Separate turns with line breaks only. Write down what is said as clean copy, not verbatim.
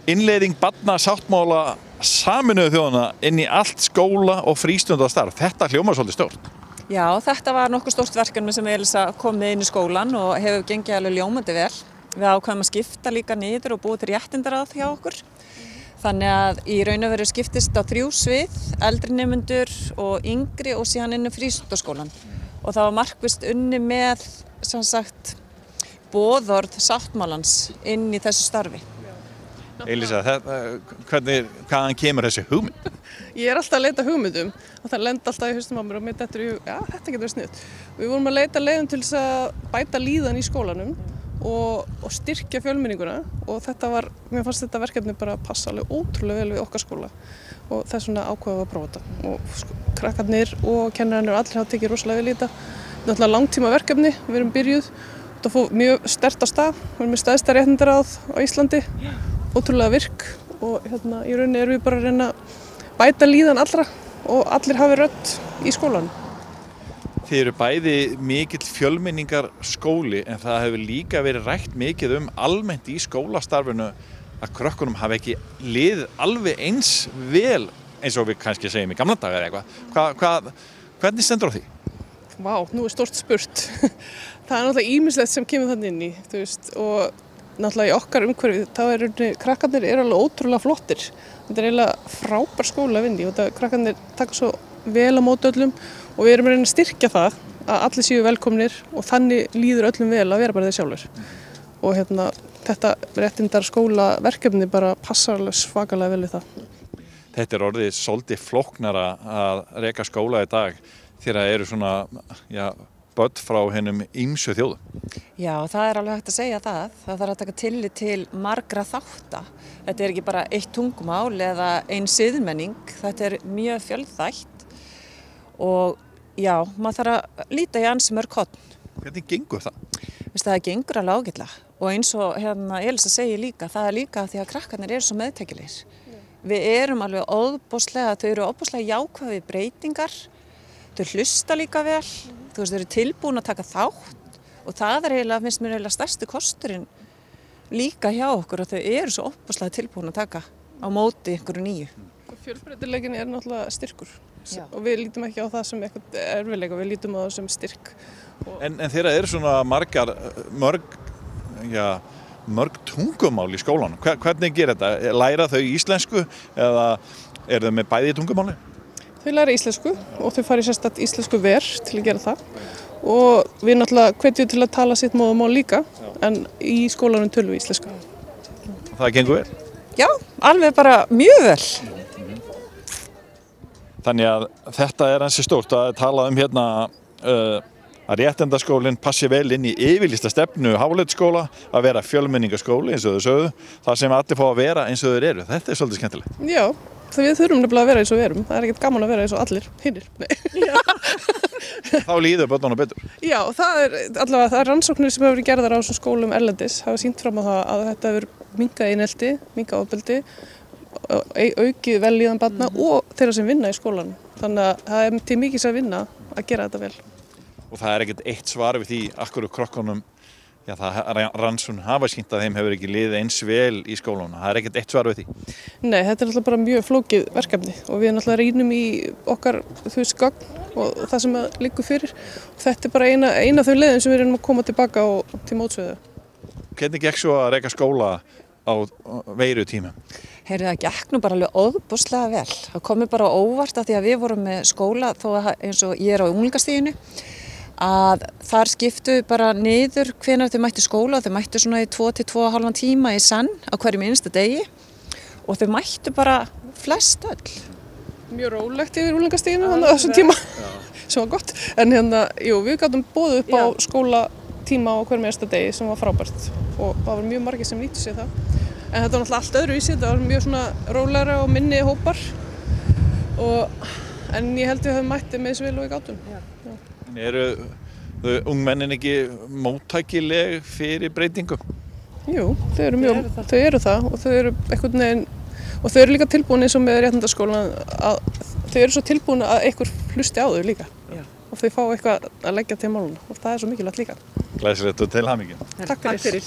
Innleiðing barnasáttmála Sameinuðu þjóðanna inn í allt skóla og frístundastarf. Þetta hljómar svolítið stórt.
Já, þetta var nokkuð stórt verkefni sem Elísa kom með inn í skólan og hefur gengið alveg ljómandi vel. Við ákveðum að skipta líka niður og búið til réttindaráð hjá okkur. Þannig að í raun og veru skiptist á 3 svið, eldri nemendur og yngri og síðan inn í frístundaskólan. Og það var markvisst unni með, sem sagt, boðorð sáttmálans inn í þessu starfi.
Elísa, hvaðan kemur þessi hugmynd?
Ég er alltaf að leita hugmyndum og það lenda alltaf í hausnum á mér og mér dettur í hug, já, þetta getur verið sniðugt. Við vorum að leita leiðum til þess að bæta líðan í skólanum og styrkja fjölmenninguna og mér fannst þetta verkefni bara passa alveg ótrúlega vel við okkar skóla og þess vegna ákveðum við að prófa þetta. Og krakkarnir og kennararnir og allir hafa tekið rosalega vel í þetta. Þetta er náttúrulega langtíma verkefni, við erum byrjuð, þetta fór mjög sterkt á stað, við erum með stærsta réttindaráð á Íslandi. Ótrúlega virk og í rauninni erum við bara að reyna að bæta líðan allra og allir hafi rödd í skólanum.
Þið eru bæði mikill fjölmenningar skóli en það hefur líka verið rætt mikið almennt í skólastarfinu að krökkunum hafi ekki liðið alveg eins vel eins og við kannski segjum í gamla daga eða eitthvað. Hvernig stendur á því?
Vá, nú er stórt spurt. Það er náttúrulega ýmislegt sem kemur þannig inn í, og náttúrulega í okkar umhverfi, þá krakkarnir eru alveg ótrúlega flottir. Þetta er eiginlega frábær skóla að vinna í og krakkarnir taka svo vel á móti öllum og við erum að reyna að styrkja það að allir séu velkomnir og þannig líður öllum vel að vera bara þeir sjálfur. Og þetta réttindar skólaverkefni bara passar alveg svakalega vel við það.
Þetta er orðið svolítið flóknara að reka skóla í dag þegar það eru svona, börn frá hennum ýmsu þjóðum.
Já, það er alveg hægt að segja það. Það þarf að taka tillit til margra þátta. Þetta er ekki bara eitt tungumál eða ein siðmenning. Þetta er mjög fjölþætt og já, maður þarf að líta í ansi mörg horn.
Hvernig gengur það?
Það gengur alveg ágætlega og eins og Elísa segir líka, það er líka því að krakkarnir eru svo meðtekilegir. Við erum alveg þau eru óbúslega jákvæð við breytingar, þau hlusta líka vel, þau eru tilbúin að taka þátt og það er eiginlega, finnst mér eiginlega stærsti kosturinn líka hjá okkur að þau eru svo óbúslega tilbúin að taka á móti einhverju nýju.
Fjölbreytileikinn er náttúrulega styrkur og við lítum ekki á það sem eitthvað erfiðleika, við lítum á það sem styrk.
En þeirra eru svona mörg tungumál í skólanum. Hvernig gerir þetta? Læra þau íslensku eða eru þau með bæði tungumáli?
Þau læra íslensku og þau fara í sérstakt íslensku ver til að gera það og við náttúrulega hvetjum til að tala sitt móðurmál líka en í skólanum tölum við íslensku.
Það gengur vel?
Já, alveg bara mjög vel.
Þannig að þetta er ansi stórt að tala að réttindaskólinn passi vel inn í yfirlýsta stefnu Háleitsskóla að vera fjölmenningaskóli eins og þau sögðu, þar sem allir fá að vera eins og þeir eru. Þetta er svolítið skemmtilegt.
Já, við þurfum nefnilega að vera eins og við erum. Það er ekkert gaman að vera eins og allir hinnir.
Þá líður börnunum betur.
Já, það er rannsóknir sem hefur verið gerðar á þessum skólum erlendis, hafa sýnt fram á það að þetta hefur minnkað einelti, minnkað ofbeldi, aukið vellíðan barna og þeirra sem vinna í skólanum. Þannig að það er til mikils að vinna að gera þetta vel.
Og það er ekkert eitt svar við því af hverju krökkunum, rannsóknir hafa sýnt að þeim hefur ekki liðið eins vel í skólanum. Það er ekkert eitt svar við því.
Nei, þetta er náttúrulega bara mjög flókið verkefni og við náttúrulega rýnum í okkar gögn og það sem liggur fyrir. Og þetta er bara eina af þau leiðin sem við erum að koma tilbaka og til móts við þau.
Hvernig gekk svo að reka skóla á veirutímum?
Það gekk nú bara alveg ofboðslega vel. Það komi bara óvart að því að við vorum með skóla þó að eins og ég er á unglingastiginu að þar skiptu bara niður hvenær þau mættu skóla. Þau mættu svona í 2 til 2,5 tíma í senn á hverjum einasta degi og þau mættu bara flest öll.
Mjög rólegt yfir unglingastiginu á þessum tíma, sem var gott. En við gátum boðið upp á skólatíma á hverjum einasta degi sem var frábært og það var mjög margir sem nýttu sér það. En þetta var náttúrulega allt öðruvísi, þetta var mjög svona rólegra og minni hópar en ég held við höfum mættið með þessu vel og við gátum.
Eru ungmennin ekki móttækileg fyrir breytingum?
Jú, þau eru það og þau eru einhvern veginn og þau eru líka tilbúin eins og með réttindaskólann að þau eru svo tilbúin að einhver hlusti á þau líka og þau fá eitthvað að leggja til máluna og það er svo mikilvægt líka.
Glæsilegt og til hamingju.
Takk fyrir.